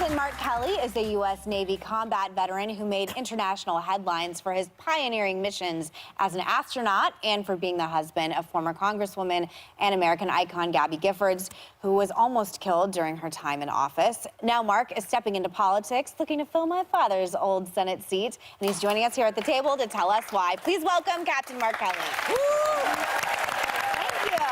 Captain Mark Kelly is a U.S. Navy combat veteran who made international headlines for his pioneering missions as an astronaut and for being the husband of former Congresswoman and American icon Gabby Giffords, who was almost killed during her time in office. Now Mark is stepping into politics, looking to fill my father's old Senate seat, and he's joining us here at the table to tell us why. Please welcome Captain Mark Kelly. Woo! Thank you.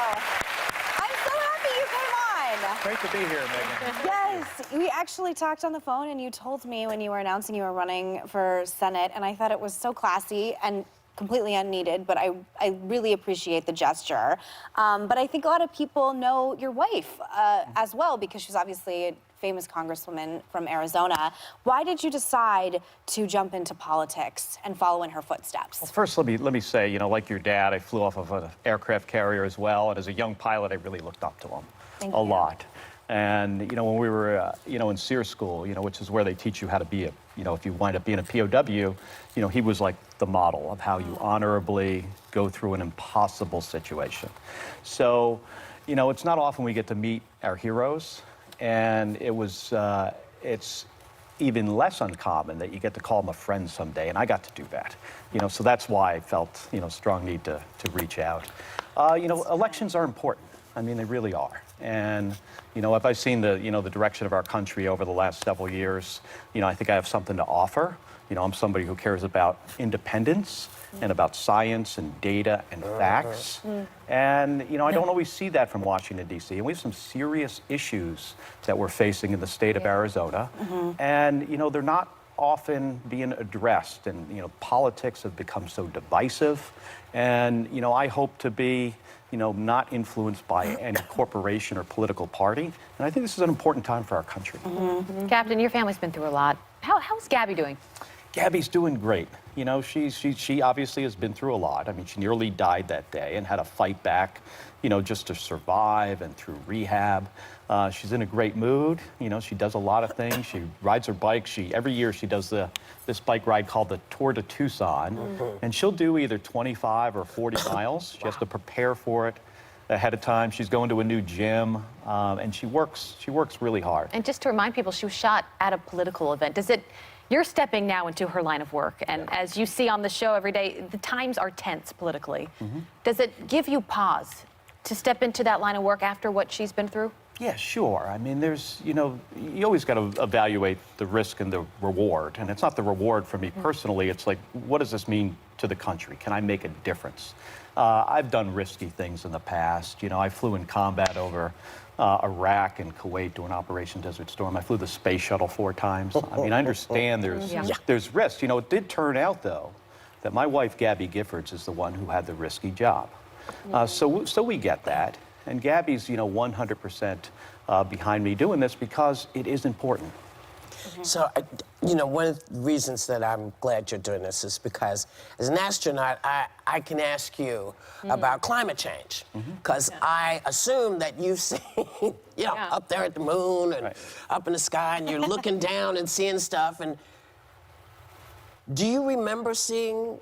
Great to be here, Megan. Yes, we actually talked on the phone and you told me when you were announcing you were running for Senate, and I thought it was so classy and completely unneeded, but I really appreciate the gesture. But I think a lot of people know your wife as well, because she's obviously a famous congresswoman from Arizona. Why did you decide to jump into politics and follow in her footsteps? Well, first, let me say, you know, like your dad, I flew off of an aircraft carrier as well, and as a young pilot, I really looked up to him. Thank a you. lot. And, you know, when we were, in SEER school, which is where they teach you how to be a, if you wind up being a POW, he was like the model of how you honorably go through an impossible situation. So, it's not often we get to meet our heroes, and it's even less uncommon that you get to call them a friend someday, and I got to do that. So that's why I felt, strong need to reach out. Elections are important. I mean, they really are. And, if I've seen the direction of our country over the last several years, I think I have something to offer. I'm somebody who cares about independence and about science and data and facts. And, I don't always see that from Washington, D.C. And we have some serious issues that we're facing in the state of Arizona. And, they're not often being addressed. And, politics have become so divisive. And, I hope to be not influenced by any corporation or political party. And I think this is an important time for our country. Captain, your family's been through a lot. How's Gabby doing? Gabby's doing great. She obviously has been through a lot. I mean, she nearly died that day and had to fight back, just to survive and through rehab. She's in a great mood. She does a lot of things. She rides her bike. Every year she does this bike ride called the Tour de Tucson. And she'll do either 25 or 40 miles. She has to prepare for it ahead of time. She's going to a new gym, and she works really hard. And just to remind people, she was shot at a political event. You're stepping now into her line of work, and as you see on the show every day, the times are tense politically. Does it give you pause to step into that line of work after what she's been through? Yeah, sure. I mean, you always got to evaluate the risk and the reward. And it's not the reward for me personally. It's like, what does this mean to the country? Can I make a difference? I've done risky things in the past. I flew in combat over Iraq and Kuwait doing Operation Desert Storm. I flew the space shuttle 4 times. I mean, I understand there's risk. It did turn out, though, that my wife, Gabby Giffords, is the one who had the risky job. So we get that. And Gabby's, 100% behind me doing this because it is important. So, one of the reasons that I'm glad you're doing this is because as an astronaut, I can ask you about climate change. Because I assume that you've seen, up there at the moon and up in the sky, and you're looking down and seeing stuff. And do you remember seeing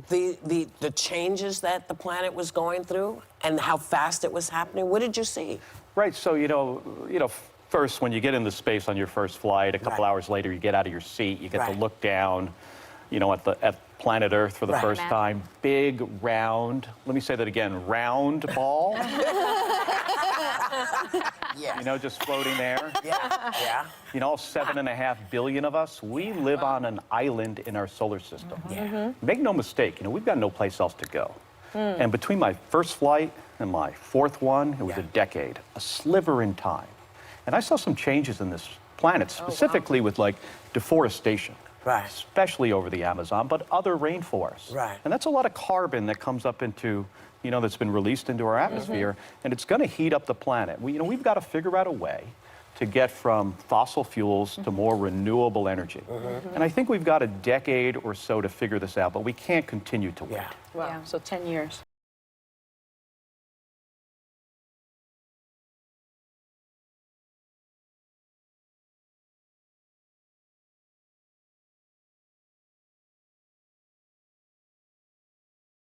the changes that the planet was going through and how fast it was happening? What did you see? Right, so, first, when you get into space on your first flight, a couple hours later, you get out of your seat, you get to look down, at planet Earth for the first time. Big, round, let me say that again, round ball. Just floating there. All 7.5 billion of us, we live on an island in our solar system. Make no mistake, we've got no place else to go. And between my first flight and my 4th one, it was a decade, a sliver in time. And I saw some changes in this planet, specifically with like deforestation, especially over the Amazon, but other rainforests. And that's a lot of carbon that comes up into, that's been released into our atmosphere, and it's going to heat up the planet. We've got to figure out a way to get from fossil fuels to more renewable energy. And I think we've got a decade or so to figure this out, but we can't continue to wait. Wow, so 10 years.